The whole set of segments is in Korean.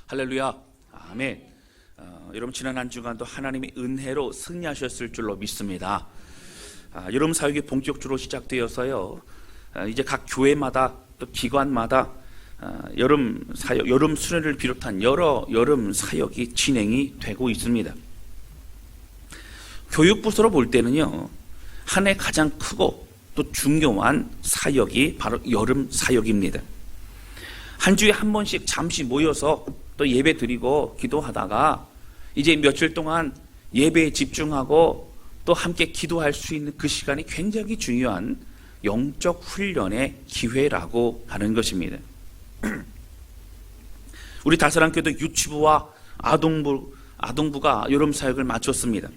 할렐루야. 아멘. 여러분 지난 한 주간도 하나님의 은혜로 승리하셨을 줄로 믿습니다. 여름 사역이 본격적으로 시작되어서요. 이제 각 교회마다 또 기관마다 여름 사역, 여름 수련을 비롯한 여러 여름 사역이 진행이 되고 있습니다. 교육부서로 볼 때는요, 한 해 가장 크고 또 중요한 사역이 바로 여름 사역입니다. 한 주에 한 번씩 잠시 모여서 또 예배 드리고 기도하다가 이제 며칠 동안 예배에 집중하고 또 함께 기도할 수 있는 그 시간이 굉장히 중요한 영적 훈련의 기회라고 하는 것입니다. 우리 다사랑교도 유치부와 아동부가 여름 사역을 마쳤습니다.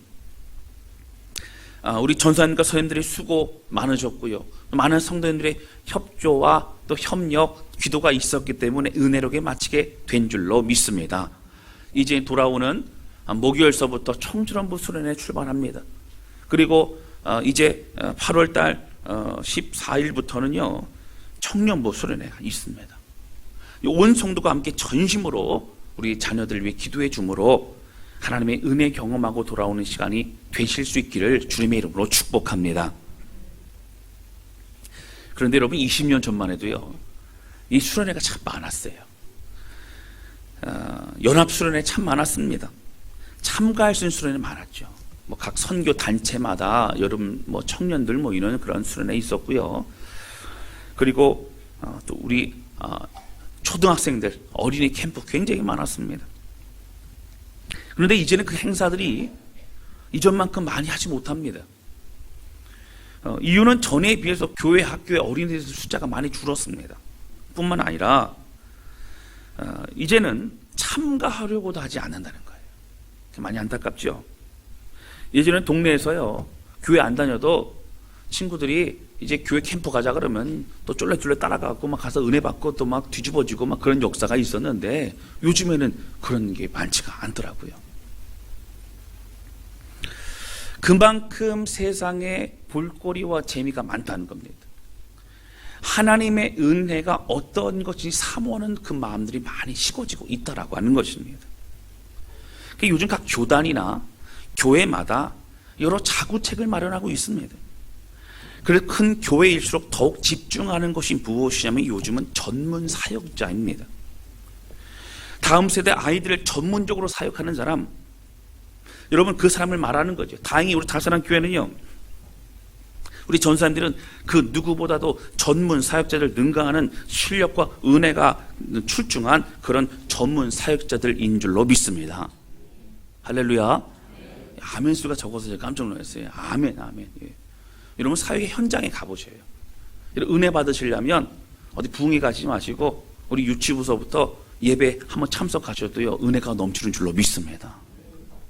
우리 전사님과 선생님들의 수고 많으셨고요. 많은 성도님들의 협조와 또 협력, 기도가 있었기 때문에 은혜롭게 마치게 된 줄로 믿습니다. 이제 돌아오는 목요일서부터 청소년부 수련회 출발합니다. 그리고 이제 8월달 14일부터는요 청년부 수련회가 있습니다. 온 성도가 함께 전심으로 우리 자녀들 위해 기도해 주므로 하나님의 은혜 경험하고 돌아오는 시간이 되실 수 있기를 주님의 이름으로 축복합니다. 그런데 여러분 20년 전만 해도요 이 수련회가 참 많았어요. 연합 수련회 참 많았습니다. 참가할 수 있는 수련회 많았죠. 뭐 각 선교 단체마다 여름 뭐 청년들 모이는 그런 수련회 있었고요. 그리고 또 우리 초등학생들 어린이 캠프 굉장히 많았습니다. 그런데 이제는 그 행사들이 이전만큼 많이 하지 못합니다. 이유는 전에 비해서 교회, 학교의 어린이들 숫자가 많이 줄었습니다. 뿐만 아니라 이제는 참가하려고도 하지 않는다는 거예요. 많이 안타깝죠. 예전엔 동네에서요 교회 안 다녀도 친구들이 이제 교회 캠프 가자 그러면 또 쫄래쫄래 따라가고 막 가서 은혜 받고 또 막 뒤집어지고 막 그런 역사가 있었는데 요즘에는 그런 게 많지가 않더라고요. 그만큼 세상에 볼거리와 재미가 많다는 겁니다. 하나님의 은혜가 어떤 것인지 사모하는 그 마음들이 많이 식어지고 있다라고 하는 것입니다. 요즘 각 교단이나 교회마다 여러 자구책을 마련하고 있습니다. 그래서 큰 교회일수록 더욱 집중하는 것이 무엇이냐면 요즘은 전문 사역자입니다. 다음 세대 아이들을 전문적으로 사역하는 사람, 여러분 그 사람을 말하는 거죠. 다행히 우리 다사랑 교회는요 우리 전사님들은 그 누구보다도 전문 사역자들 능가하는 실력과 은혜가 출중한 그런 전문 사역자들인 줄로 믿습니다. 할렐루야. 아멘 수가 적어서 제가 깜짝 놀랐어요. 아멘. 예. 여러분 사역의 현장에 가보셔요. 은혜 받으시려면 어디 부흥회 가시지 마시고 우리 유치부서부터 예배 한번 참석하셔도요 은혜가 넘치는 줄로 믿습니다.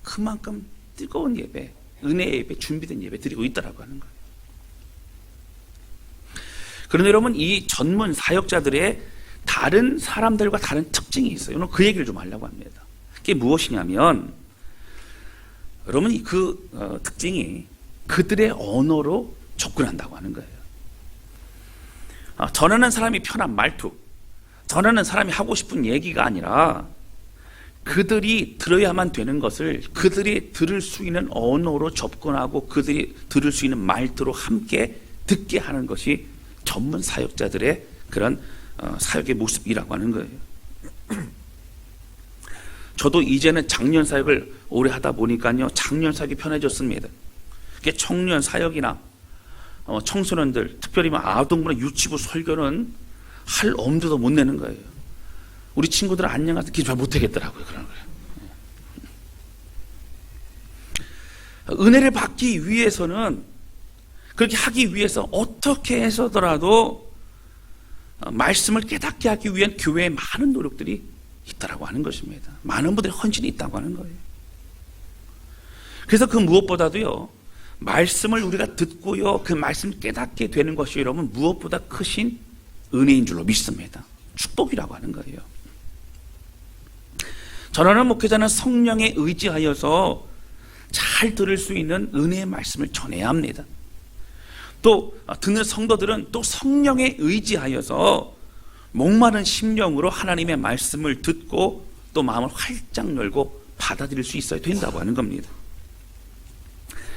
그만큼 뜨거운 예배, 은혜의 예배, 준비된 예배 드리고 있다라고 하는 거예요. 그런데 여러분 이 전문 사역자들의 다른 사람들과 다른 특징이 있어요. 오늘 그 얘기를 좀 하려고 합니다. 그게 무엇이냐면 여러분 그 특징이 그들의 언어로 접근한다고 하는 거예요. 전하는 사람이 편한 말투, 전하는 사람이 하고 싶은 얘기가 아니라 그들이 들어야만 되는 것을 그들이 들을 수 있는 언어로 접근하고 그들이 들을 수 있는 말투로 함께 듣게 하는 것이 전문 사역자들의 그런 사역의 모습이라고 하는 거예요. 저도 이제는 장년 사역을 오래 하다 보니까요 장년 사역이 편해졌습니다. 그게 청년 사역이나 청소년들, 특별히 아동부나 유치부 설교는 할 엄두도 못 내는 거예요. 우리 친구들은 안녕하세요 기도 잘 못하겠더라고요. 그런 거예요. 은혜를 받기 위해서는 그렇게 하기 위해서 어떻게 해서더라도 말씀을 깨닫게 하기 위한 교회의 많은 노력들이 있다라고 하는 것입니다. 많은 분들의 헌신이 있다고 하는 거예요. 그래서 그 무엇보다도요 말씀을 우리가 듣고요 그 말씀을 깨닫게 되는 것이 여러분 무엇보다 크신 은혜인 줄로 믿습니다. 축복이라고 하는 거예요. 전하는 목회자는 성령에 의지하여서 잘 들을 수 있는 은혜의 말씀을 전해야 합니다. 또 듣는 성도들은 또 성령에 의지하여서 목마른 심령으로 하나님의 말씀을 듣고 또 마음을 활짝 열고 받아들일 수 있어야 된다고 하는 겁니다.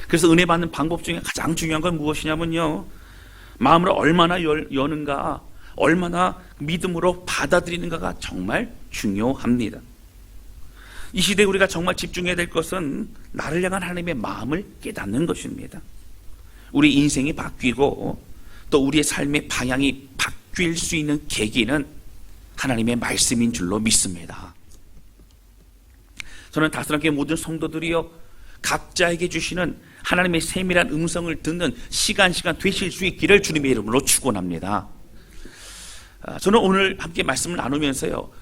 그래서 은혜 받는 방법 중에 가장 중요한 건 무엇이냐면요, 마음을 얼마나 여는가, 얼마나 믿음으로 받아들이는가가 정말 중요합니다. 이 시대에 우리가 정말 집중해야 될 것은 나를 향한 하나님의 마음을 깨닫는 것입니다. 우리 인생이 바뀌고 또 우리의 삶의 방향이 바뀔 수 있는 계기는 하나님의 말씀인 줄로 믿습니다. 저는 다스랑교회 모든 성도들이요, 각자에게 주시는 하나님의 세밀한 음성을 듣는 시간 되실 수 있기를 주님의 이름으로 축원합니다. 저는 오늘 함께 말씀을 나누면서요,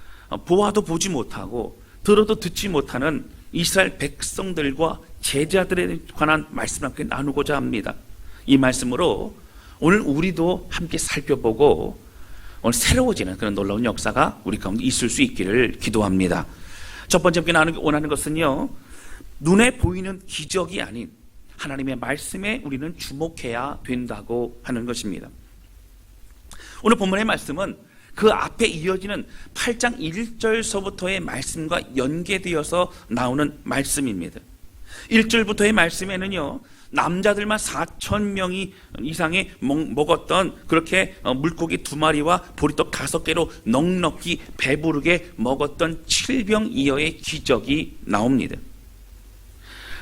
보아도 보지 못하고 들어도 듣지 못하는 이스라엘 백성들과 제자들에 관한 말씀을 함께 나누고자 합니다. 이 말씀으로 오늘 우리도 함께 살펴보고 오늘 새로워지는 그런 놀라운 역사가 우리 가운데 있을 수 있기를 기도합니다. 첫 번째 함께 나누기 원하는 것은요, 눈에 보이는 기적이 아닌 하나님의 말씀에 우리는 주목해야 된다고 하는 것입니다. 오늘 본문의 말씀은 그 앞에 이어지는 8장 1절서부터의 말씀과 연계되어서 나오는 말씀입니다. 1절부터의 말씀에는요, 남자들만 4,000명이 이상의 먹었던 그렇게 물고기 2마리와 보리떡 5개로 넉넉히 배부르게 먹었던 7병이어의 기적이 나옵니다.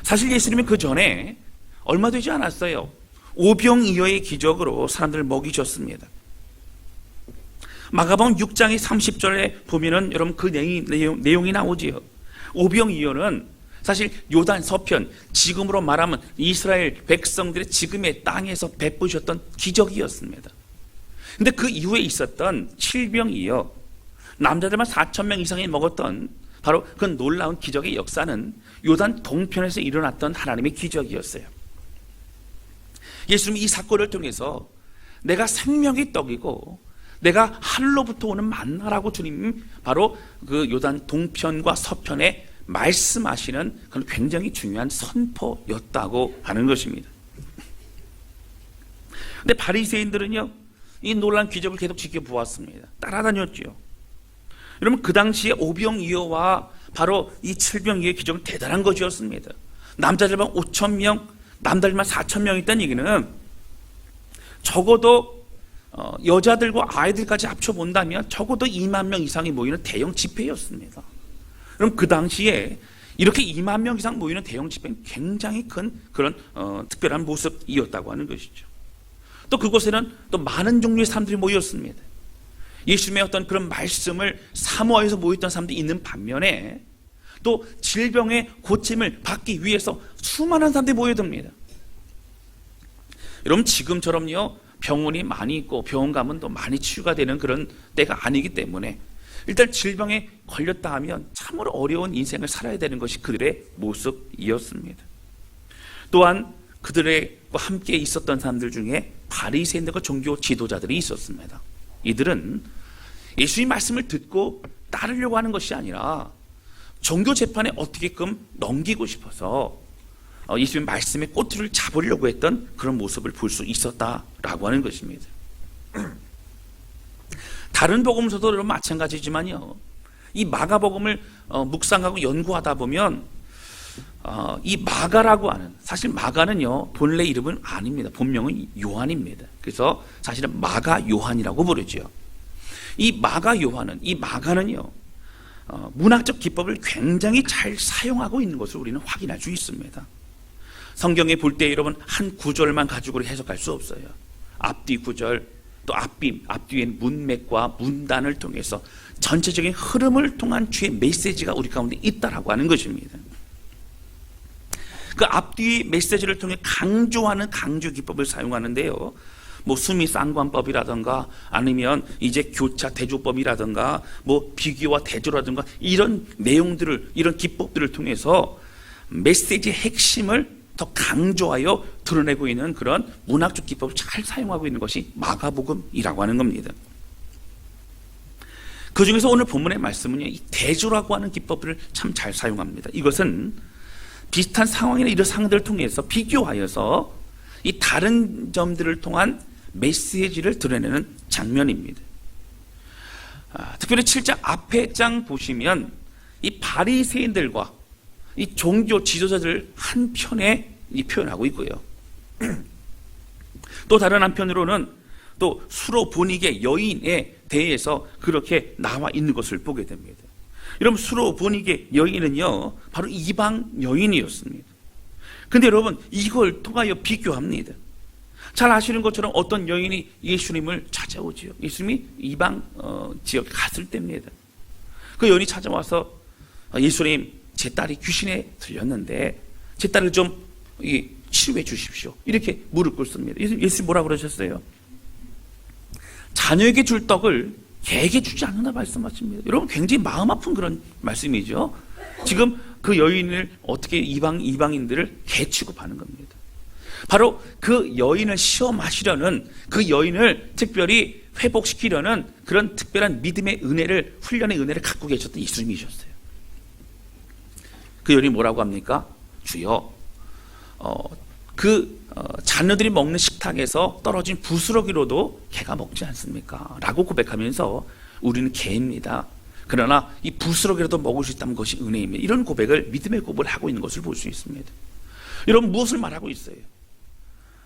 사실 예수님은 그 전에 얼마 되지 않았어요. 5병이어의 기적으로 사람들을 먹이셨습니다. 마가복음 6장의 30절에 보면은 여러분 그 내용이 나오지요. 5병이어는 사실 요단 서편, 지금으로 말하면 이스라엘 백성들의 지금의 땅에서 베푸셨던 기적이었습니다. 근데 그 이후에 있었던 7병이어, 남자들만 4,000명 이상이 먹었던 바로 그 놀라운 기적의 역사는 요단 동편에서 일어났던 하나님의 기적이었어요. 예수님이 이 사건을 통해서 내가 생명의 떡이고 내가 하늘로부터 오는 만나라고 주님 바로 그 요단 동편과 서편에 말씀하시는 그런 굉장히 중요한 선포였다고 하는 것입니다. 근데 바리새인들은요, 이 놀라운 기적을 계속 지켜보았습니다. 따라다녔죠. 여러분, 그 당시에 5병이어와 바로 이 7병이어의 기적은 대단한 것이었습니다. 남자들만 5,000명, 남자들만 4,000명 있다는 얘기는 적어도 여자들과 아이들까지 합쳐본다면 적어도 2만 명 이상이 모이는 대형 집회였습니다. 그럼 그 당시에 이렇게 2만 명 이상 모이는 대형 집회는 굉장히 큰 그런 특별한 모습이었다고 하는 것이죠. 또 그곳에는 또 많은 종류의 사람들이 모였습니다. 예수님의 어떤 그런 말씀을 사모하여서 모였던 사람들이 있는 반면에 또 질병의 고침을 받기 위해서 수많은 사람들이 모여듭니다. 여러분, 지금처럼요, 병원이 많이 있고 병원 가면 또 많이 치유가 되는 그런 때가 아니기 때문에 일단 질병에 걸렸다 하면 참으로 어려운 인생을 살아야 되는 것이 그들의 모습이었습니다. 또한 그들과 함께 있었던 사람들 중에 바리새인들과 종교 지도자들이 있었습니다. 이들은 예수의 말씀을 듣고 따르려고 하는 것이 아니라 종교 재판에 어떻게끔 넘기고 싶어서 예수의 말씀의 꼬투리를 잡으려고 했던 그런 모습을 볼 수 있었다라고 하는 것입니다. 다른 복음서도 여러분 마찬가지지만요, 이 마가복음을 묵상하고 연구하다 보면 이 마가라고 하는, 사실 마가는요 본래 이름은 아닙니다. 본명은 요한입니다. 그래서 사실은 마가 요한이라고 부르죠. 이 마가 요한은, 이 마가는요 문학적 기법을 굉장히 잘 사용하고 있는 것을 우리는 확인할 수 있습니다. 성경에 볼 때 여러분 한 구절만 가지고 해석할 수 없어요. 앞뒤 구절, 또 앞뒤의 문맥과 문단을 통해서 전체적인 흐름을 통한 주의 메시지가 우리 가운데 있다라고 하는 것입니다. 그 앞뒤 메시지를 통해 강조하는 강조 기법을 사용하는데요, 뭐 수미 쌍관법이라든가 아니면 이제 교차 대조법이라든가 뭐 비교와 대조라든가 이런 내용들을, 이런 기법들을 통해서 메시지의 핵심을 더 강조하여 드러내고 있는 그런 문학적 기법을 잘 사용하고 있는 것이 마가복음이라고 하는 겁니다. 그 중에서 오늘 본문의 말씀은요, 이 대조라고 하는 기법을 참 잘 사용합니다. 이것은 비슷한 상황이나 이런 상황들을 통해서 비교하여서 이 다른 점들을 통한 메시지를 드러내는 장면입니다. 특별히 7장 앞에 장 보시면 이 바리새인들과 이 종교 지도자들 한편에 표현하고 있고요. 또 다른 한편으로는 또 수로보니게 여인에 대해서 그렇게 나와 있는 것을 보게 됩니다. 여러분, 수로보니게 여인은요 바로 이방 여인이었습니다. 근데 여러분, 이걸 통하여 비교합니다. 잘 아시는 것처럼 어떤 여인이 예수님을 찾아오지요. 예수님이 이방 지역에 갔을 때입니다. 그 여인이 찾아와서 예수님, 제 딸이 귀신에 들렸는데 제 딸을 좀 치료해 주십시오. 이렇게 무릎 꿇습니다. 예수님 뭐라고 그러셨어요? 자녀에게 줄 떡을 개에게 주지 않는다 말씀하십니다. 여러분, 굉장히 마음 아픈 그런 말씀이죠. 지금 그 여인을 어떻게 이방인들을 개 취급하는 겁니다. 바로 그 여인을 시험하시려는, 그 여인을 특별히 회복시키려는 그런 특별한 믿음의 은혜를, 훈련의 은혜를 갖고 계셨던 예수님이셨어요. 그 여인이 뭐라고 합니까? 주여, 자녀들이 먹는 식탁에서 떨어진 부스러기로도 개가 먹지 않습니까? 라고 고백하면서 우리는 개입니다. 그러나 이 부스러기라도 먹을 수 있다면 그것이 은혜입니다. 이런 고백을, 믿음의 고백을 하고 있는 것을 볼 수 있습니다. 여러분, 무엇을 말하고 있어요?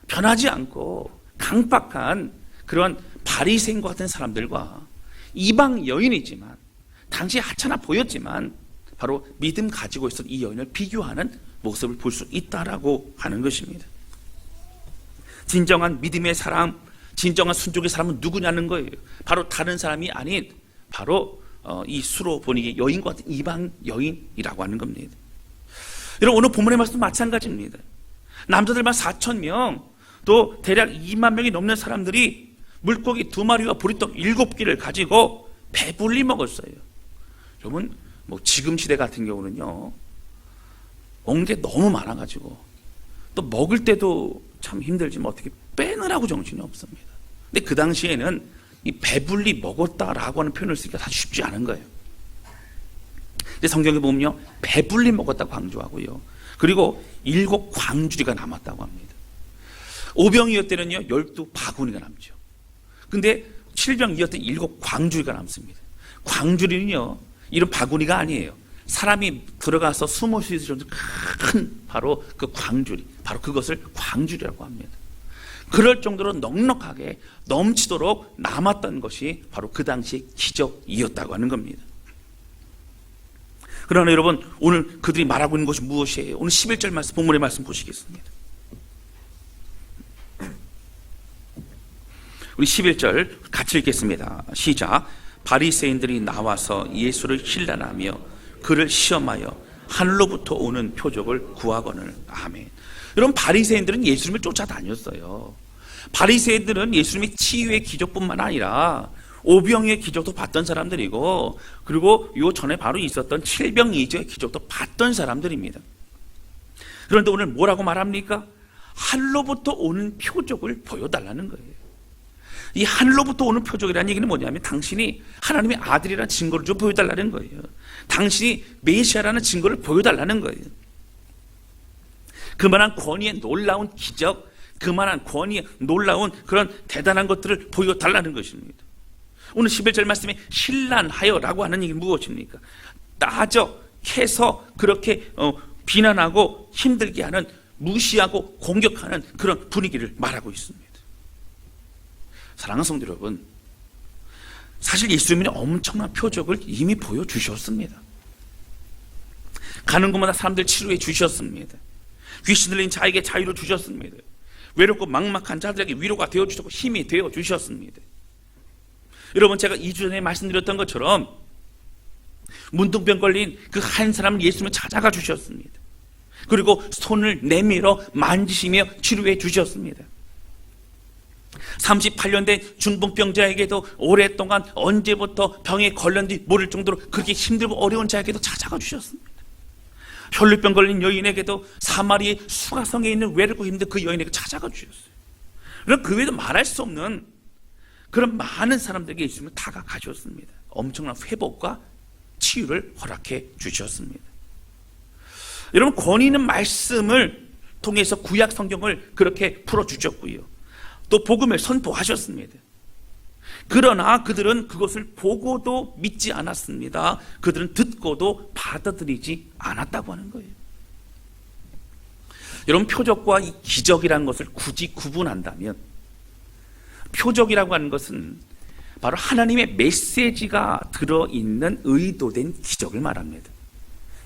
변하지 않고 강박한 그런 바리새인과 같은 사람들과 이방 여인이지만, 당시에 하찮아 보였지만 바로 믿음 가지고 있었던 이 여인을 비교하는 모습을 볼 수 있다라고 하는 것입니다. 진정한 믿음의 사람, 진정한 순종의 사람은 누구냐는 거예요. 바로 다른 사람이 아닌 바로 이 수로보니게 여인과 같은 이방 여인이라고 하는 겁니다. 여러분, 오늘 본문의 말씀도 마찬가지입니다. 남자들만 4,000명, 또 대략 2만 명이 넘는 사람들이 물고기 2마리와 보리떡 7개를 가지고 배불리 먹었어요. 여러분, 지금 시대 같은 경우는요, 먹는 게 너무 많아가지고 또 먹을 때도 참 힘들지만 어떻게 빼느라고 정신이 없습니다. 근데 그 당시에는 이 배불리 먹었다라고 하는 표현을 쓰기가 사실 쉽지 않은 거예요. 근데 성경에 보면요, 배불리 먹었다고 강조하고요, 그리고 7광주리가 남았다고 합니다. 5병이었대는요 12바구니가 남죠. 근데 7병이었던 7광주리가 남습니다. 광주리는요 이런 바구니가 아니에요. 사람이 들어가서 숨을 수 있을 정도 큰 바로 그 광주리, 바로 그것을 광주리라고 합니다. 그럴 정도로 넉넉하게 넘치도록 남았던 것이 바로 그 당시의 기적이었다고 하는 겁니다. 그러나 여러분, 오늘 그들이 말하고 있는 것이 무엇이에요? 오늘 11절 말씀, 본문의 말씀 보시겠습니다. 우리 11절 같이 읽겠습니다. 시작. 바리새인들이 나와서 예수를 힐난하며 그를 시험하여 하늘로부터 오는 표적을 구하거늘. 아멘. 여러분, 바리새인들은 예수님을 쫓아다녔어요. 바리새인들은 예수님의 치유의 기적뿐만 아니라 오병이의 기적도 봤던 사람들이고, 그리고 요 전에 바로 있었던 7병이지의 기적도 봤던 사람들입니다. 그런데 오늘 뭐라고 말합니까? 하늘로부터 오는 표적을 보여달라는 거예요. 이 하늘로부터 오는 표적이라는 얘기는 뭐냐면, 당신이 하나님의 아들이라는 증거를 좀 보여달라는 거예요. 당신이 메시아라는 증거를 보여달라는 거예요. 그만한 권위의 놀라운 기적, 그만한 권위의 놀라운 그런 대단한 것들을 보여달라는 것입니다. 오늘 11절 말씀에 신란하여라고 하는 얘기는 무엇입니까? 따져 캐서 그렇게 비난하고 힘들게 하는, 무시하고 공격하는 그런 분위기를 말하고 있습니다. 사랑하는 성도 여러분, 사실 예수님이 엄청난 표적을 이미 보여주셨습니다. 가는 곳마다 사람들 치료해 주셨습니다. 귀신 들린 자에게 자유를 주셨습니다. 외롭고 막막한 자들에게 위로가 되어주셨고 힘이 되어주셨습니다. 여러분, 제가 2주 전에 말씀드렸던 것처럼 문둥병 걸린 그 한 사람을 예수님이 찾아가 주셨습니다. 그리고 손을 내밀어 만지시며 치료해 주셨습니다. 38년 된 중풍병자에게도 오랫동안 언제부터 병에 걸렸는지 모를 정도로 그렇게 힘들고 어려운 자에게도 찾아가 주셨습니다. 혈루병 걸린 여인에게도 사마리의 수가성에 있는 외롭고 힘든 그 여인에게 찾아가 주셨어요. 그럼 그 외에도 말할 수 없는 그런 많은 사람들에게 예수님은 다가가셨습니다. 엄청난 회복과 치유를 허락해 주셨습니다. 여러분, 권위 있는 말씀을 통해서 구약 성경을 그렇게 풀어주셨고요, 또 복음을 선포하셨습니다. 그러나 그들은 그것을 보고도 믿지 않았습니다. 그들은 듣고도 받아들이지 않았다고 하는 거예요. 여러분, 표적과 이 기적이라는 것을 굳이 구분한다면, 표적이라고 하는 것은 바로 하나님의 메시지가 들어있는 의도된 기적을 말합니다.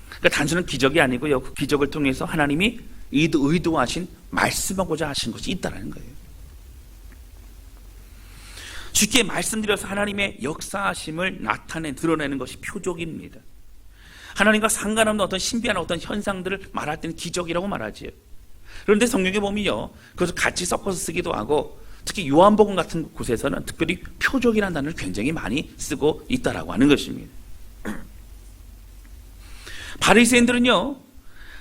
그러니까 단순한 기적이 아니고요, 그 기적을 통해서 하나님이 의도하신, 말씀하고자 하신 것이 있다는 거예요. 쉽게 말씀드려서 하나님의 역사하심을 드러내는 것이 표적입니다. 하나님과 상관없는 어떤 신비한 어떤 현상들을 말할 때는 기적이라고 말하지요. 그런데 성경에 보면요, 그것을 같이 섞어서 쓰기도 하고, 특히 요한복음 같은 곳에서는 특별히 표적이라는 단어를 굉장히 많이 쓰고 있다라고 하는 것입니다. 바리새인들은요,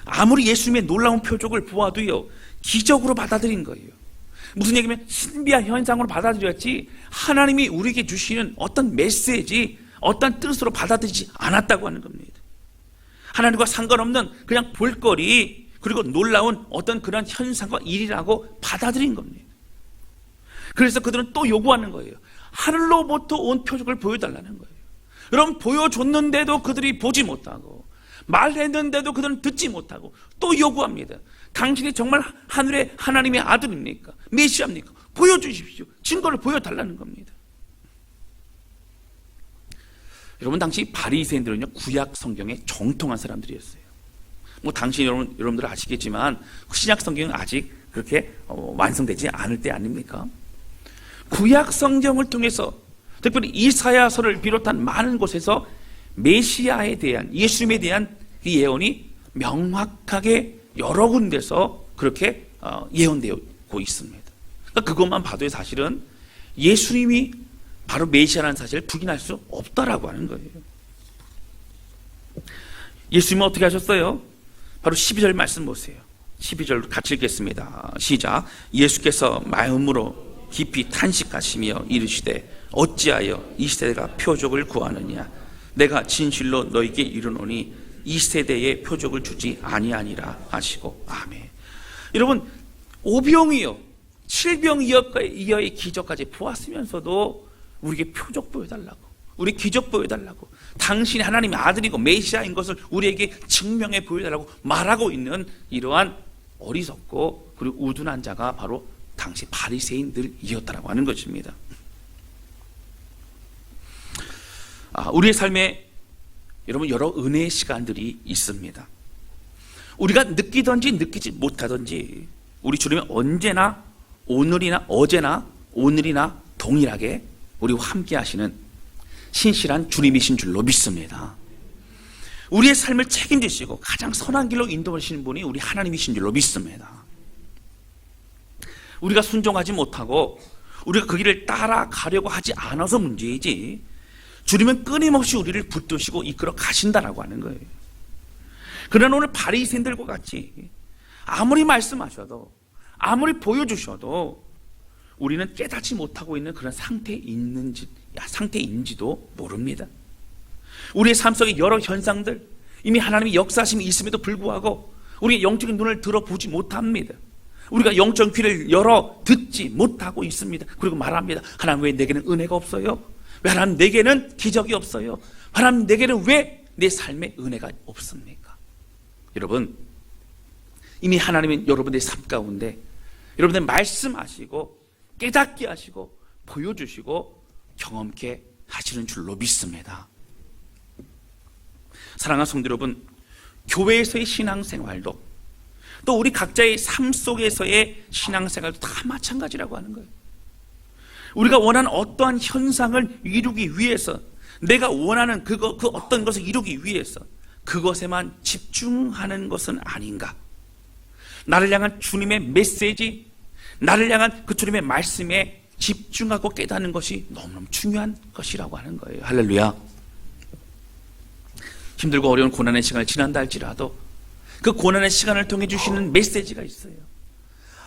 아무리 예수님의 놀라운 표적을 보아도요, 기적으로 받아들인 거예요. 무슨 얘기냐면 신비한 현상으로 받아들였지 하나님이 우리에게 주시는 어떤 메시지, 어떤 뜻으로 받아들이지 않았다고 하는 겁니다. 하나님과 상관없는 그냥 볼거리, 그리고 놀라운 어떤 그런 현상과 일이라고 받아들인 겁니다. 그래서 그들은 또 요구하는 거예요. 하늘로부터 온 표적을 보여달라는 거예요. 여러분, 보여줬는데도 그들이 보지 못하고, 말했는데도 그들은 듣지 못하고 또 요구합니다. 당신이 정말 하늘의 하나님의 아들입니까? 메시아입니까? 보여주십시오. 증거를 보여달라는 겁니다. 여러분, 당시 바리새인들은요, 구약 성경에 정통한 사람들이었어요. 뭐 당시 여러분들 아시겠지만 신약 성경은 아직 그렇게 완성되지 않을 때 아닙니까? 구약 성경을 통해서 특별히 이사야서를 비롯한 많은 곳에서 메시아에 대한, 예수님에 대한 이 예언이 명확하게 여러 군데서 그렇게 예언되고 있습니다. 그러니까 그것만 봐도 사실은 예수님이 바로 메시아라는 사실을 부인할 수 없다라고 하는 거예요. 예수님은 어떻게 하셨어요? 바로 12절 말씀 보세요. 12절 같이 읽겠습니다. 시작. 예수께서 마음으로 깊이 탄식하시며 이르시되 어찌하여 이 세대가 표적을 구하느냐? 내가 진실로 너에게 이르노니 이 세대에 표적을 주지 아니하니라 하시고. 아멘. 여러분, 오병이어 7병이어의 기적까지 보았으면서도 우리에게 표적 보여달라고, 우리 기적 보여달라고, 당신이 하나님의 아들이고 메시아인 것을 우리에게 증명해 보여달라고 말하고 있는 이러한 어리석고 그리고 우둔한 자가 바로 당시 바리새인들이었다라고 하는 것입니다. 우리의 삶에 여러분 여러 은혜의 시간들이 있습니다. 우리가 느끼든지 느끼지 못하든지 우리 주님은 언제나 오늘이나 어제나 오늘이나 동일하게 우리와 함께 하시는 신실한 주님이신 줄로 믿습니다. 우리의 삶을 책임지시고 가장 선한 길로 인도하시는 분이 우리 하나님이신 줄로 믿습니다. 우리가 순종하지 못하고 우리가 그 길을 따라가려고 하지 않아서 문제이지, 주님은 끊임없이 우리를 붙드시고 이끌어 가신다라고 하는 거예요. 그러나 오늘 바리새인들과 같이 아무리 말씀하셔도 아무리 보여주셔도 우리는 깨닫지 못하고 있는 그런 상태인지도 모릅니다. 우리의 삶 속의 여러 현상들, 이미 하나님의 역사심이 있음에도 불구하고 우리의 영적인 눈을 들어보지 못합니다. 우리가 영적 귀를 열어 듣지 못하고 있습니다. 그리고 말합니다. 하나님, 왜 내게는 은혜가 없어요? 왜 하나님 내게는 기적이 없어요? 하나님 내게는 왜 내 삶에 은혜가 없습니까? 여러분, 이미 하나님은 여러분의 삶 가운데 여러분들 말씀하시고 깨닫게 하시고 보여주시고 경험케 하시는 줄로 믿습니다. 사랑하는 성도 여러분, 교회에서의 신앙생활도 또 우리 각자의 삶 속에서의 신앙생활도 다 마찬가지라고 하는 거예요. 우리가 원하는 어떠한 현상을 이루기 위해서, 내가 원하는 그 어떤 것을 이루기 위해서 그것에만 집중하는 것은 아닌가? 나를 향한 주님의 메시지, 나를 향한 그 주님의 말씀에 집중하고 깨닫는 것이 너무너무 중요한 것이라고 하는 거예요. 할렐루야. 힘들고 어려운 고난의 시간을 지난다 할지라도 그 고난의 시간을 통해 주시는 메시지가 있어요.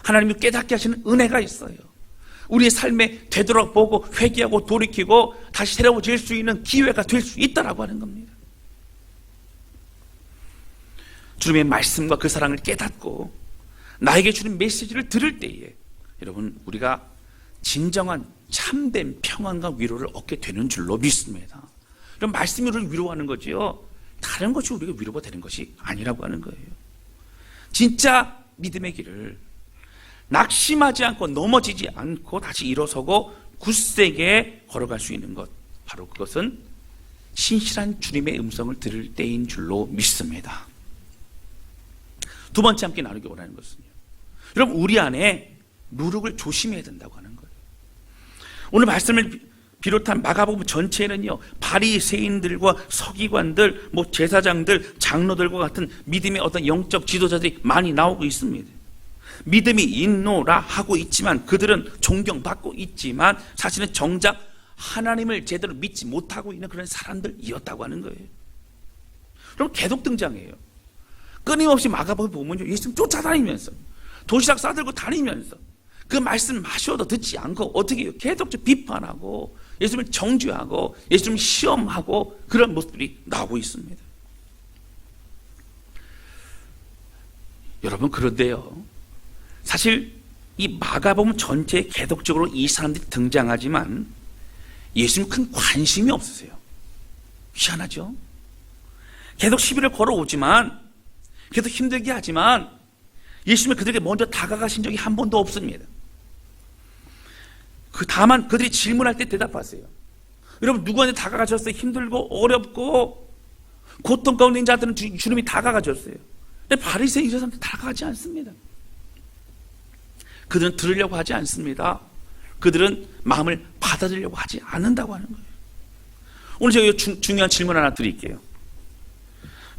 하나님이 깨닫게 하시는 은혜가 있어요. 우리의 삶에 되돌아보고 회개하고 돌이키고 다시 새로워질 수 있는 기회가 될 수 있다라고 하는 겁니다. 주님의 말씀과 그 사랑을 깨닫고 나에게 주는 메시지를 들을 때에 여러분, 우리가 진정한 참된 평안과 위로를 얻게 되는 줄로 믿습니다. 그럼 말씀이 우리를 위로하는 거지요. 다른 것이 우리가 위로가 되는 것이 아니라고 하는 거예요. 진짜 믿음의 길을 낙심하지 않고 넘어지지 않고 다시 일어서고 굳세게 걸어갈 수 있는 것, 바로 그것은 신실한 주님의 음성을 들을 때인 줄로 믿습니다. 두 번째 함께 나누기 원하는 것은요, 여러분, 우리 안에 누룩을 조심해야 된다고 하는 거예요. 오늘 말씀을 비롯한 마가복음 전체에는요, 바리새인들과 서기관들, 제사장들, 장로들과 같은 믿음의 어떤 영적 지도자들이 많이 나오고 있습니다. 믿음이 있노라 하고 있지만, 그들은 존경받고 있지만 사실은 정작 하나님을 제대로 믿지 못하고 있는 그런 사람들이었다고 하는 거예요. 그럼 계속 등장해요. 끊임없이 마가복음 보면요, 예수님 쫓아다니면서 도시락 싸들고 다니면서 그 말씀 마셔도 듣지 않고 어떻게 해요? 계속 비판하고 예수님을 정죄하고 예수님을 시험하고 그런 모습들이 나오고 있습니다. 여러분, 그런데요, 사실 이 마가복음 전체에 계속적으로 이 사람들이 등장하지만 예수님 큰 관심이 없으세요. 희한하죠? 계속 시비를 걸어오지만, 계속 힘들게 하지만 예수님이 그들에게 먼저 다가가신 적이 한 번도 없습니다. 다만 그들이 질문할 때 대답하세요. 여러분, 누구한테 다가가셨어요? 힘들고 어렵고 고통 가운데 있는 자들은 주님이 다가가셨어요. 근데 바리새인 이 사람들 다가가지 않습니다. 그들은 들으려고 하지 않습니다. 그들은 마음을 받아들이려고 하지 않는다고 하는 거예요. 오늘 제가 중요한 질문 하나 드릴게요.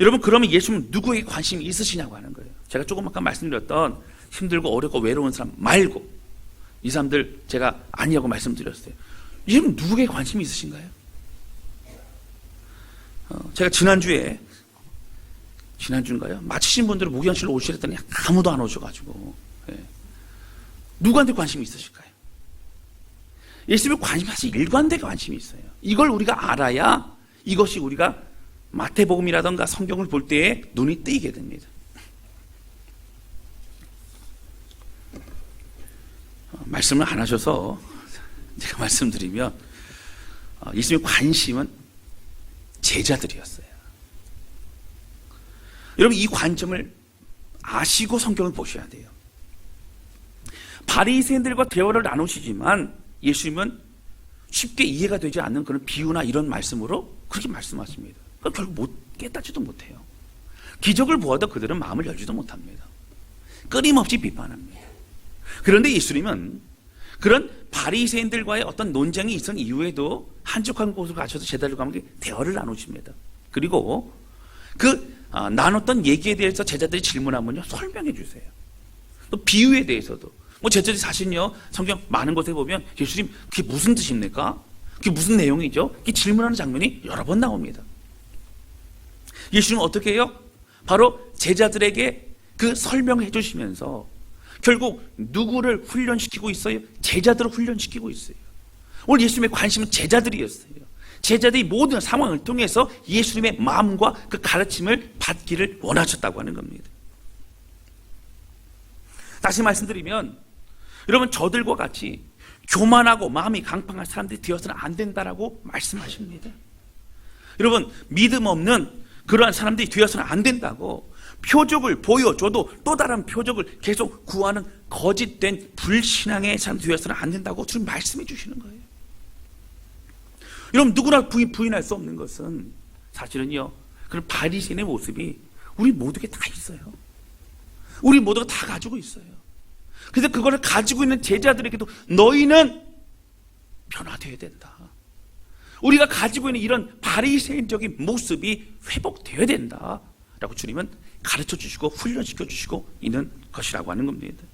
여러분, 그러면 예수님은 누구에게 관심이 있으시냐고 하는 거예요. 제가 조금 아까 말씀드렸던 힘들고 어렵고 외로운 사람 말고 이 사람들 제가 아니라고 말씀드렸어요. 예수님 누구에게 관심이 있으신가요? 제가 지난주인가요? 마치신 분들은 목양실로 오시랬더니 아무도 안 오셔가지고, 누구한테 관심이 있으실까요? 예수님의 관심이 사실 일관되게 관심이 있어요. 이걸 우리가 알아야 이것이 우리가 마태복음이라든가 성경을 볼 때에 눈이 뜨이게 됩니다. 말씀을 안 하셔서 제가 말씀드리면, 예수님의 관심은 제자들이었어요. 여러분, 이 관점을 아시고 성경을 보셔야 돼요. 바리새인들과 대화를 나누시지만 예수님은 쉽게 이해가 되지 않는 그런 비유나 이런 말씀으로 그렇게 말씀하십니다. 결국 깨닫지도 못해요. 기적을 보아도 그들은 마음을 열지도 못합니다. 끊임없이 비판합니다. 그런데 예수님은 그런 바리새인들과의 어떤 논쟁이 있은 이후에도 한적한 곳으로 가셔서 제자들과 함께 대화를 나누십니다. 그리고 나눴던 얘기에 대해서 제자들이 질문하면요, 설명해 주세요. 또 비유에 대해서도 제자들이 사실요, 성경 많은 곳에 보면 예수님 그게 무슨 뜻입니까? 그게 무슨 내용이죠? 이렇게 질문하는 장면이 여러 번 나옵니다. 예수님은 어떻게 해요? 바로 제자들에게 그 설명해 주시면서 결국 누구를 훈련시키고 있어요? 제자들을 훈련시키고 있어요. 오늘 예수님의 관심은 제자들이었어요. 제자들이 모든 상황을 통해서 예수님의 마음과 그 가르침을 받기를 원하셨다고 하는 겁니다. 다시 말씀드리면, 여러분, 저들과 같이 교만하고 마음이 강팍한 사람들이 되어서는 안 된다라고 말씀하십니다. 여러분, 믿음 없는 그러한 사람들이 되어서는 안 된다고, 표적을 보여줘도 또 다른 표적을 계속 구하는 거짓된 불신앙의 사람 되어서는 안 된다고 주님 말씀해 주시는 거예요. 여러분, 누구나 부인할 수 없는 것은 사실은요, 그런 바리새인의 모습이 우리 모두에게 다 있어요. 우리 모두가 다 가지고 있어요. 그래서 그거를 가지고 있는 제자들에게도 너희는 변화되어야 된다. 우리가 가지고 있는 이런 바리새인적인 모습이 회복되어야 된다 라고 주님은 가르쳐 주시고 훈련시켜 주시고 있는 것이라고 하는 겁니다.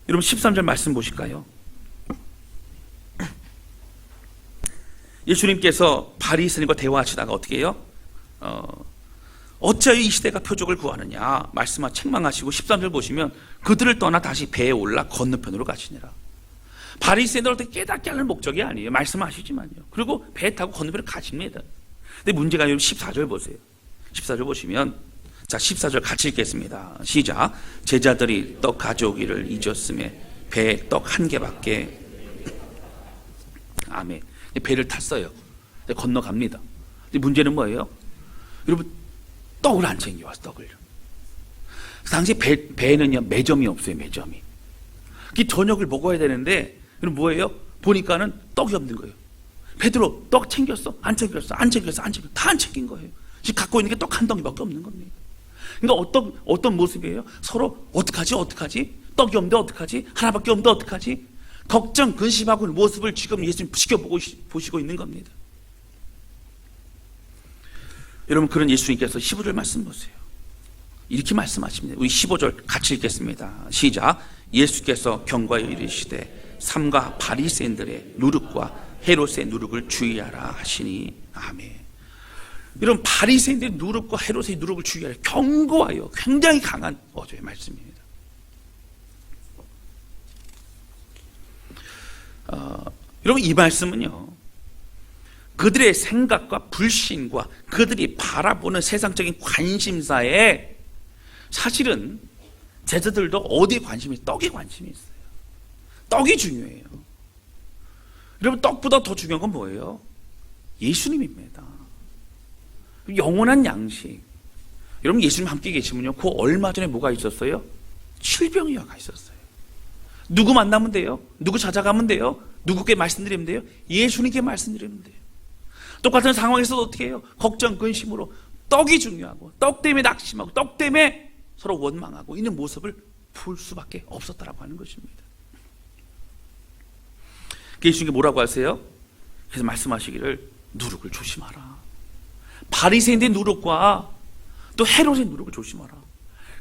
여러분, 13절 말씀 보실까요? 예수님께서 바리새인과 대화하시다가 어떻게 해요? 어찌하여 이 시대가 표적을 구하느냐 말씀하 책망하시고 13절 보시면 그들을 떠나 다시 배에 올라 건너편으로 가시니라. 바리새인들을 어떻게 깨닫게 하는 목적이 아니에요. 말씀하시지만요. 그리고 배 타고 건너편으로 가십니다. 근데 문제가 14절 보세요. 14절 보시면, 자, 14절 같이 읽겠습니다. 시작. 제자들이 떡 가져오기를 잊었음에 배에 떡 한 개밖에. 아멘. 배를 탔어요. 건너갑니다. 근데 문제는 뭐예요? 여러분, 떡을 안 챙겨와서 떡을요. 당시 배에는요 매점이 없어요. 매점이. 그 저녁을 먹어야 되는데 그럼 뭐예요? 보니까는 떡이 없는 거예요. 베드로 떡 챙겼어? 안 챙겼어? 안 챙겼어? 안 챙겼어? 다 안 챙긴 거예요. 지금 갖고 있는 게 떡 한 덩이밖에 없는 겁니다. 그러니까 어떤 모습이에요? 서로 어떡하지? 떡이 없는데 어떡하지? 하나밖에 없는데 어떡하지? 걱정, 근심하고 있는 모습을 지금 예수님 지켜보시고 있는 겁니다. 여러분, 그런 예수님께서 15절 말씀 보세요. 이렇게 말씀하십니다. 우리 15절 같이 읽겠습니다. 시작. 예수께서 경고하여 이르시되 삼가 바리새인들의 누룩과 헤롯의 누룩을 주의하라 하시니. 아멘. 이런 바리새인들의 누룩과 헤롯의 누룩을 주의하라, 경고하여, 굉장히 강한 어조의 말씀입니다. 여러분, 이 말씀은요 그들의 생각과 불신과 그들이 바라보는 세상적인 관심사에 사실은 제자들도 어디에 관심이 있어요? 떡에 관심이 있어요. 떡이 중요해요. 여러분, 떡보다 더 중요한 건 뭐예요? 예수님입니다. 영원한 양식. 여러분, 예수님 함께 계시면요 그 얼마 전에 뭐가 있었어요? 질병이가 있었어요. 누구 만나면 돼요? 누구 찾아가면 돼요? 누구께 말씀드리면 돼요? 예수님께 말씀드리면 돼요. 똑같은 상황에서도 어떻게 해요? 걱정, 근심으로 떡이 중요하고 떡 때문에 낙심하고 떡 때문에 서로 원망하고 있는 모습을 볼 수밖에 없었다라고 하는 것입니다. 예수님께 뭐라고 하세요? 그래서 말씀하시기를 누룩을 조심하라. 바리새인의 누룩과 또 헤롯의 누룩을 조심하라.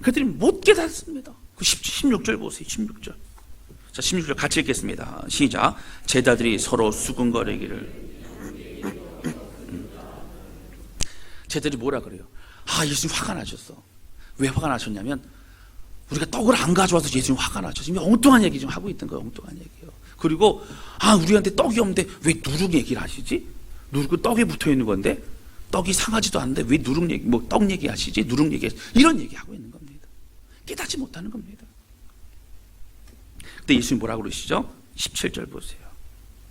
그들이 못 깨닫습니다. 그 16절 보세요. 16절. 자, 16절 같이 읽겠습니다. 시작. 제자들이 서로 수군거리기를. 제자들이 뭐라 그래요? 예수님 화가 나셨어. 왜 화가 나셨냐면 우리가 떡을 안 가져와서 예수님 화가 나셨어. 지금 엉뚱한 얘기 좀 하고 있던 거예요. 엉뚱한 얘기요. 그리고 우리한테 떡이 없는데 왜 누룩 얘기를 하시지? 누룩은 떡에 붙어 있는 건데 떡이 상하지도 않는데 왜 누룩 얘기, 떡 얘기하시지? 누룩 얘기, 이런 얘기하고 있는 겁니다. 깨닫지 못하는 겁니다. 그때 예수님 뭐라고 그러시죠? 17절 보세요.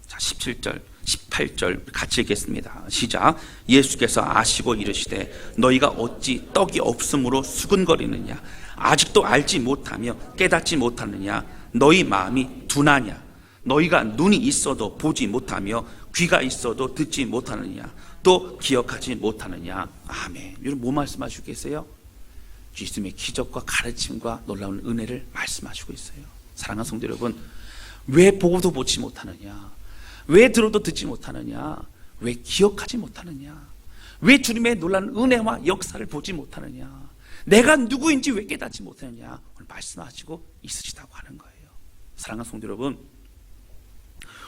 자, 17절, 18절 같이 읽겠습니다. 시작. 예수께서 아시고 이르시되 너희가 어찌 떡이 없으므로 수근거리느냐? 아직도 알지 못하며 깨닫지 못하느냐? 너희 마음이 둔하냐? 너희가 눈이 있어도 보지 못하며 귀가 있어도 듣지 못하느냐? 또 기억하지 못하느냐? 아멘. 여러분, 뭐 말씀하시고 계세요? 예수님의 기적과 가르침과 놀라운 은혜를 말씀하시고 있어요. 사랑하는 성도 여러분, 왜 보고도 보지 못하느냐? 왜 들어도 듣지 못하느냐? 왜 기억하지 못하느냐? 왜 주님의 놀라운 은혜와 역사를 보지 못하느냐? 내가 누구인지 왜 깨닫지 못하느냐? 오늘 말씀하시고 있으시다고 하는 거예요. 사랑하는 성도 여러분,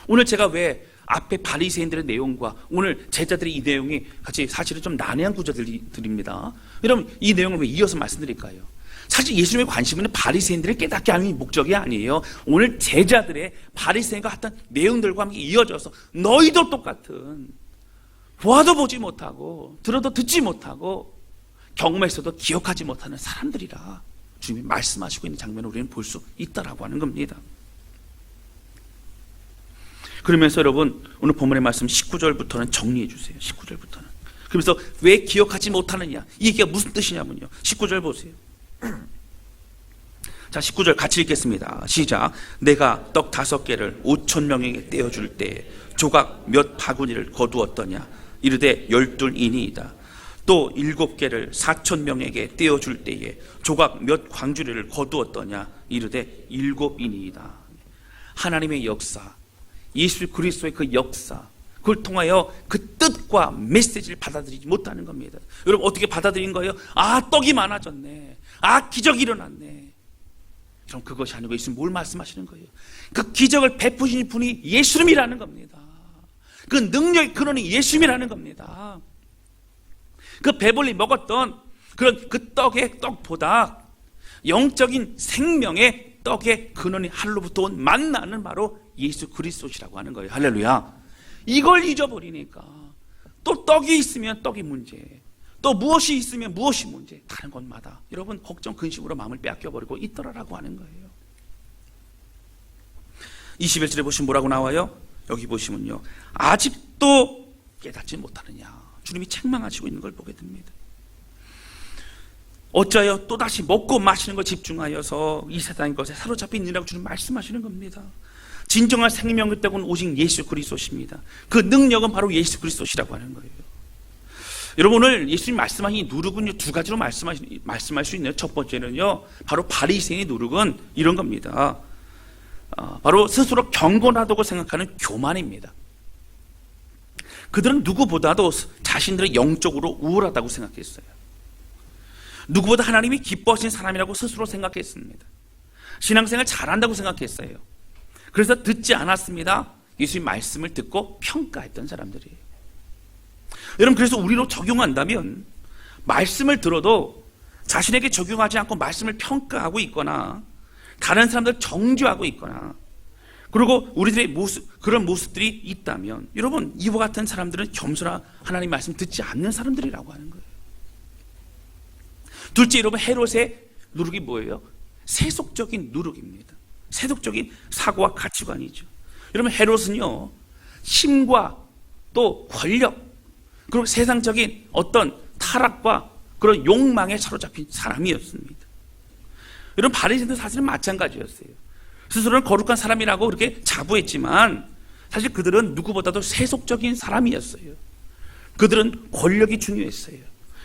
오늘 제가 왜 앞에 바리새인들의 내용과 오늘 제자들의 이 내용이 같이 사실은 좀 난해한 구절들입니다. 여러분, 이 내용을 왜 이어서 말씀드릴까요? 사실 예수님의 관심은 바리새인들을 깨닫게 하는 목적이 아니에요. 오늘 제자들의 바리새인과 했던 내용들과 함께 이어져서 너희도 똑같은 보아도 보지 못하고 들어도 듣지 못하고 경험에서도 기억하지 못하는 사람들이라 주님이 말씀하시고 있는 장면을 우리는 볼 수 있다라고 하는 겁니다. 그러면서 여러분, 오늘 본문의 말씀 19절부터는 정리해 주세요. 19절부터는. 그러면서 왜 기억하지 못하느냐? 이 얘기가 무슨 뜻이냐면요. 19절 보세요. 자, 19절 같이 읽겠습니다. 시작. 내가 떡 5개를 5,000명에게 떼어줄 때에 조각 몇 바구니를 거두었더냐? 이르되 12이니이다. 또 7개를 4,000명에게 떼어줄 때에 조각 몇 광주리를 거두었더냐? 이르되 7이니이다. 하나님의 역사, 예수 그리스도의 그 역사, 그걸 통하여 그 뜻과 메시지를 받아들이지 못하는 겁니다. 여러분, 어떻게 받아들인 거예요? 떡이 많아졌네. 기적이 일어났네. 그럼 그것이 아니고 예수님 뭘 말씀하시는 거예요? 그 기적을 베푸신 분이 예수님이라는 겁니다. 그 능력의 근원이 예수님이라는 겁니다. 그 배불리 먹었던 그런 그 떡의 떡보다 영적인 생명의 떡의 근원이 하늘로부터 온 만나는 바로 예수 그리스도시라고 하는 거예요. 할렐루야. 이걸 잊어버리니까 또 떡이 있으면 떡이 문제, 또 무엇이 있으면 무엇이 문제, 다른 것마다 여러분 걱정 근심으로 마음을 빼앗겨버리고 있더라라고 하는 거예요. 21절에 보시면 뭐라고 나와요? 여기 보시면요, 아직도 깨닫지 못하느냐, 주님이 책망하시고 있는 걸 보게 됩니다. 어찌하여 또다시 먹고 마시는 것 집중하여서 이 세상의 것에 사로잡힌 이라고 주님 말씀하시는 겁니다. 진정한 생명의 떡은 오직 예수 그리스도십니다. 그 능력은 바로 예수 그리스도시라고 하는 거예요. 여러분, 오늘 예수님 말씀하신 이 누룩은요, 두 가지로 말씀할 수 있네요. 첫 번째는요, 바로 바리새인의 누룩은 이런 겁니다. 바로 스스로 경건하다고 생각하는 교만입니다. 그들은 누구보다도 자신들의 영적으로 우월하다고 생각했어요. 누구보다 하나님이 기뻐하신 사람이라고 스스로 생각했습니다. 신앙생활 잘한다고 생각했어요. 그래서 듣지 않았습니다. 예수님 말씀을 듣고 평가했던 사람들이에요. 여러분, 그래서 우리로 적용한다면 말씀을 들어도 자신에게 적용하지 않고 말씀을 평가하고 있거나 다른 사람들 정죄하고 있거나, 그리고 우리들의 그런 모습들이 있다면, 여러분, 이와 같은 사람들은 겸손한 하나님 말씀 듣지 않는 사람들이라고 하는 거예요. 둘째, 여러분, 헤롯의 누룩이 뭐예요? 세속적인 누룩입니다. 세속적인 사고와 가치관이죠. 여러분, 헤롯은요, 힘과 또 권력, 그리고 세상적인 어떤 타락과 그런 욕망에 사로잡힌 사람이었습니다. 여러분, 바리새인도 사실은 마찬가지였어요. 스스로는 거룩한 사람이라고 그렇게 자부했지만 사실 그들은 누구보다도 세속적인 사람이었어요. 그들은 권력이 중요했어요.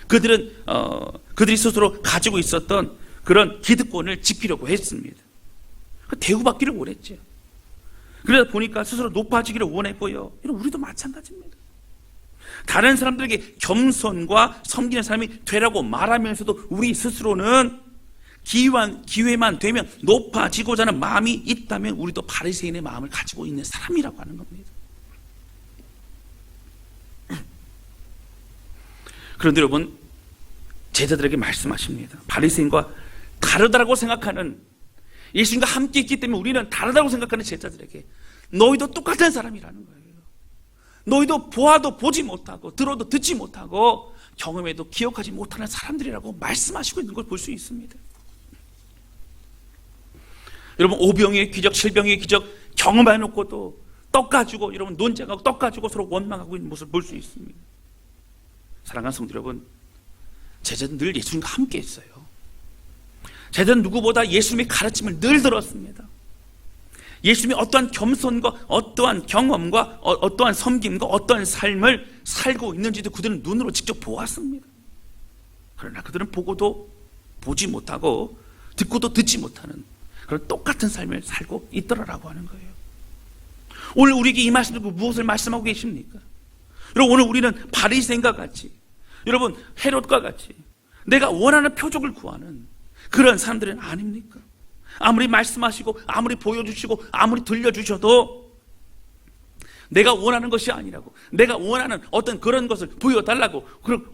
그들이 스스로 가지고 있었던 그런 기득권을 지키려고 했습니다. 대우받기를 원했죠. 그러다 보니까 스스로 높아지기를 원했고요. 우리도 마찬가지입니다. 다른 사람들에게 겸손과 섬기는 사람이 되라고 말하면서도 우리 스스로는 기회만 되면 높아지고자 하는 마음이 있다면 우리도 바리새인의 마음을 가지고 있는 사람이라고 하는 겁니다. 그런데 여러분, 제자들에게 말씀하십니다. 바리새인과 다르다라고 생각하는, 예수님과 함께 있기 때문에 우리는 다르다고 생각하는 제자들에게 너희도 똑같은 사람이라는 거예요. 너희도 보아도 보지 못하고 들어도 듣지 못하고 경험해도 기억하지 못하는 사람들이라고 말씀하시고 있는 걸 볼 수 있습니다. 여러분, 오병이의 기적, 실병이의 기적 경험해놓고도 떡 가지고 여러분 논쟁하고 떡 가지고 서로 원망하고 있는 모습을 볼 수 있습니다. 사랑하는 성도 여러분, 제자는 늘 예수님과 함께 했어요. 제자는 누구보다 예수님의 가르침을 늘 들었습니다. 예수님이 어떠한 겸손과 어떠한 경험과 어떠한 섬김과 어떠한 삶을 살고 있는지도 그들은 눈으로 직접 보았습니다. 그러나 그들은 보고도 보지 못하고 듣고도 듣지 못하는 그런 똑같은 삶을 살고 있더라라고 하는 거예요. 오늘 우리에게 이 말씀 듣고 무엇을 말씀하고 계십니까? 여러분, 오늘 우리는 바리새인과 같이, 여러분, 헤롯과 같이 내가 원하는 표적을 구하는 그런 사람들은 아닙니까? 아무리 말씀하시고 아무리 보여주시고 아무리 들려주셔도 내가 원하는 것이 아니라고, 내가 원하는 어떤 그런 것을 보여달라고,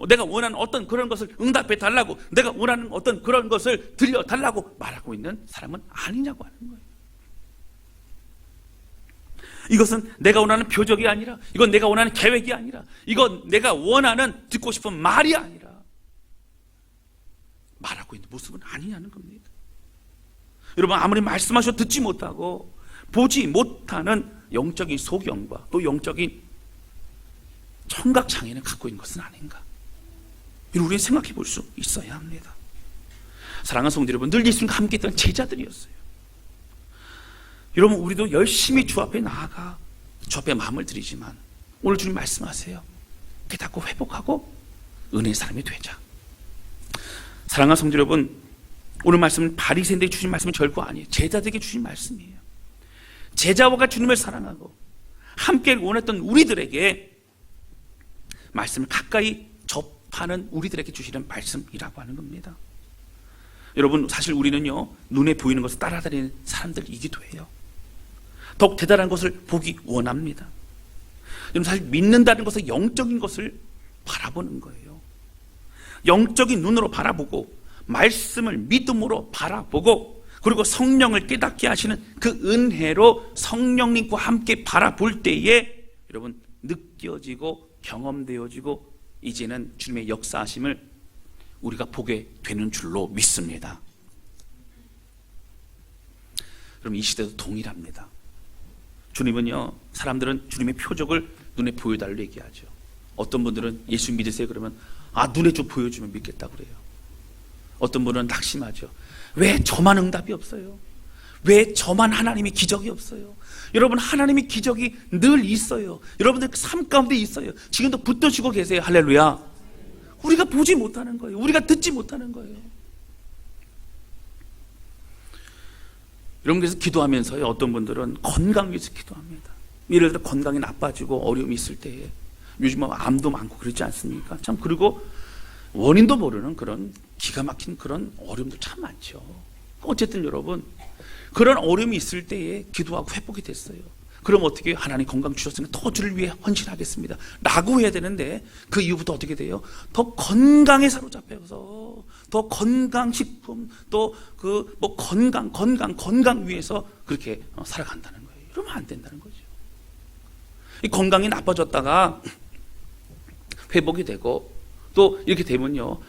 내가 원하는 어떤 그런 것을 응답해달라고, 내가 원하는 어떤 그런 것을 들려달라고 말하고 있는 사람은 아니냐고 하는 거예요. 이것은 내가 원하는 표적이 아니라, 이건 내가 원하는 계획이 아니라, 이건 내가 원하는 듣고 싶은 말이 아니라 말하고 있는 모습은 아니냐는 겁니다. 여러분, 아무리 말씀하셔도 듣지 못하고 보지 못하는 영적인 소경과 또 영적인 청각장애는 갖고 있는 것은 아닌가, 이걸 우리는 생각해 볼 수 있어야 합니다. 사랑하는 성도 여러분, 늘 예수님과 함께 있던 제자들이었어요. 여러분, 우리도 열심히 주 앞에 나아가 주 앞에 마음을 드리지만 오늘 주님 말씀하세요. 깨닫고 회복하고 은혜의 사람이 되자. 사랑하는 성도 여러분, 오늘 말씀은 바리새인들에게 주신 말씀은 결코 아니에요. 제자들에게 주신 말씀이에요. 제자와 주님을 사랑하고 함께 원했던 우리들에게 말씀을 가까이 접하는 우리들에게 주시는 말씀이라고 하는 겁니다. 여러분, 사실 우리는요, 눈에 보이는 것을 따라다니는 사람들이기도 해요. 더욱 대단한 것을 보기 원합니다. 여러분, 사실 믿는다는 것은 영적인 것을 바라보는 거예요. 영적인 눈으로 바라보고 말씀을 믿음으로 바라보고, 그리고 성령을 깨닫게 하시는 그 은혜로 성령님과 함께 바라볼 때에 여러분 느껴지고 경험되어지고 이제는 주님의 역사하심을 우리가 보게 되는 줄로 믿습니다. 그럼 이 시대도 동일합니다. 주님은요, 사람들은 주님의 표적을 눈에 보여달라고 얘기하죠. 어떤 분들은 예수 믿으세요 그러면 눈에 좀 보여주면 믿겠다고 그래요. 어떤 분은 낙심하죠. 왜 저만 응답이 없어요? 왜 저만 하나님의 기적이 없어요? 여러분, 하나님의 기적이 늘 있어요. 여러분들 삶 가운데 있어요. 지금도 붙드시고 계세요. 할렐루야. 우리가 보지 못하는 거예요. 우리가 듣지 못하는 거예요. 여러분, 그래서 기도하면서요, 어떤 분들은 건강 위해서 기도합니다. 예를 들어 건강이 나빠지고 어려움이 있을 때에, 요즘 암도 많고 그렇지 않습니까? 참, 그리고 원인도 모르는 그런 기가 막힌 그런 어려움도 참 많죠. 어쨌든 여러분, 그런 어려움이 있을 때에 기도하고 회복이 됐어요. 그럼 어떻게 해요? 하나님 건강 주셨으니까 더 주를 위해 헌신하겠습니다 라고 해야 되는데, 그 이후부터 어떻게 돼요? 더 건강에 사로잡혀서 더 건강식품, 또 그 뭐 건강 위해서 그렇게 살아간다는 거예요. 이러면 안 된다는 거죠. 이 건강이 나빠졌다가 회복이 되고 또 이렇게 되면요,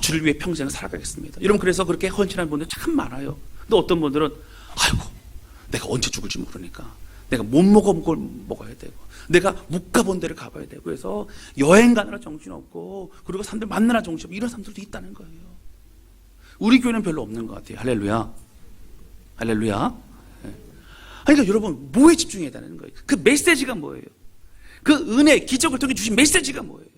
주를 위해 평생 살아가겠습니다. 여러분, 그래서 그렇게 헌신하는 분들 참 많아요. 또 어떤 분들은 아이고, 내가 언제 죽을지 모르니까 내가 못 먹어본 걸 먹어야 되고, 내가 못 가본 데를 가봐야 되고 해서 여행 가느라 정신없고, 그리고 사람들 만나느라 정신없고, 이런 사람들도 있다는 거예요. 우리 교회는 별로 없는 것 같아요. 할렐루야. 할렐루야. 그러니까 여러분, 뭐에 집중해야 되는 거예요? 그 메시지가 뭐예요? 그 은혜, 기적을 통해 주신 메시지가 뭐예요?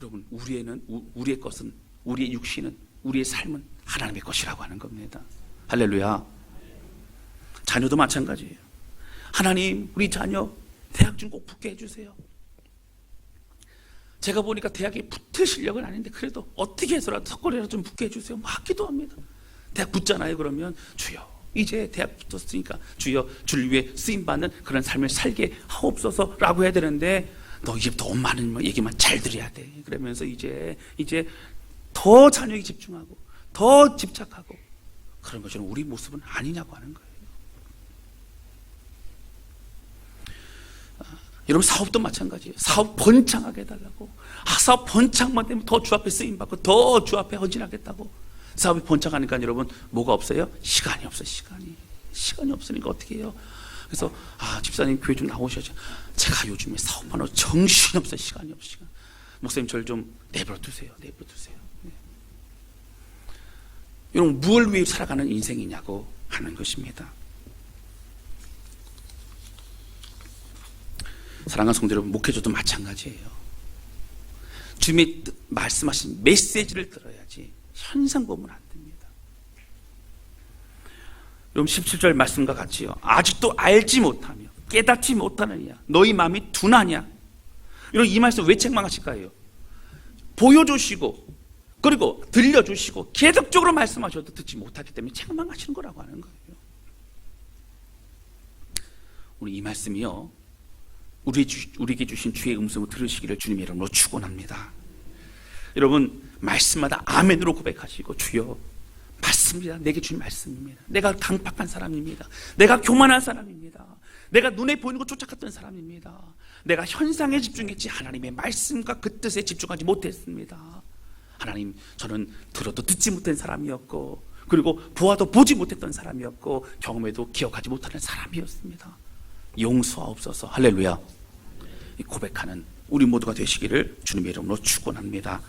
여러분, 우리의 것은, 우리의 육신은, 우리의 삶은 하나님의 것이라고 하는 겁니다. 할렐루야. 자녀도 마찬가지예요. 하나님, 우리 자녀 대학 좀 꼭 붙게 해주세요. 제가 보니까 대학에 붙을 실력은 아닌데 그래도 어떻게 해서라도 석고리라도 좀 붙게 해주세요. 막 기도합니다. 대학 붙잖아요. 그러면 주여, 이제 대학 붙었으니까 주여, 주를 위해 쓰임받는 그런 삶을 살게 하옵소서라고 해야 되는데, 너 이제부터 엄마는 얘기만 잘 들어야 돼. 그러면서 이제 더 자녀에게 집중하고 더 집착하고, 그런 것처럼 우리 모습은 아니냐고 하는 거예요. 여러분, 사업도 마찬가지예요. 사업 번창하게 해달라고. 사업 번창만 되면 더 주 앞에 쓰임받고 더 주 앞에 헌신하겠다고. 사업이 번창하니까 여러분, 뭐가 없어요? 시간이 없어요. 시간이 없으니까 어떻게 해요? 그래서 집사님 교회 좀 나오셔야죠. 제가 요즘에 사업하느라 정신이 없어요. 시간이 없어요. 목사님, 저를 좀 내버려 두세요. 네. 여러분, 무엇을 위해 살아가는 인생이냐고 하는 것입니다. 사랑하는 성도 여러분, 목회자도 마찬가지예요. 주님이 말씀하신 메시지를 들어야지 현상 보면 안 됩니다. 여러분, 17절 말씀과 같이요, 아직도 알지 못하며 깨닫지 못하느냐, 너희 마음이 둔하냐. 여러분, 이 말씀 왜 책망하실까요? 보여주시고 그리고 들려주시고 계속적으로 말씀하셔도 듣지 못하기 때문에 책망하시는 거라고 하는 거예요. 우리 이 말씀이요, 우리에게 주신 주의 음성을 들으시기를 주님의 이름으로 축원합니다. 여러분, 말씀마다 아멘으로 고백하시고, 주여, 맞습니다. 내게 주신 말씀입니다. 내가 강팍한 사람입니다. 내가 교만한 사람입니다. 내가 눈에 보이는 것 쫓아갔던 사람입니다. 내가 현상에 집중했지 하나님의 말씀과 그 뜻에 집중하지 못했습니다. 하나님, 저는 들어도 듣지 못한 사람이었고, 그리고 보아도 보지 못했던 사람이었고, 경험해도 기억하지 못하는 사람이었습니다. 용서하옵소서. 할렐루야. 고백하는 우리 모두가 되시기를 주님의 이름으로 축원합니다.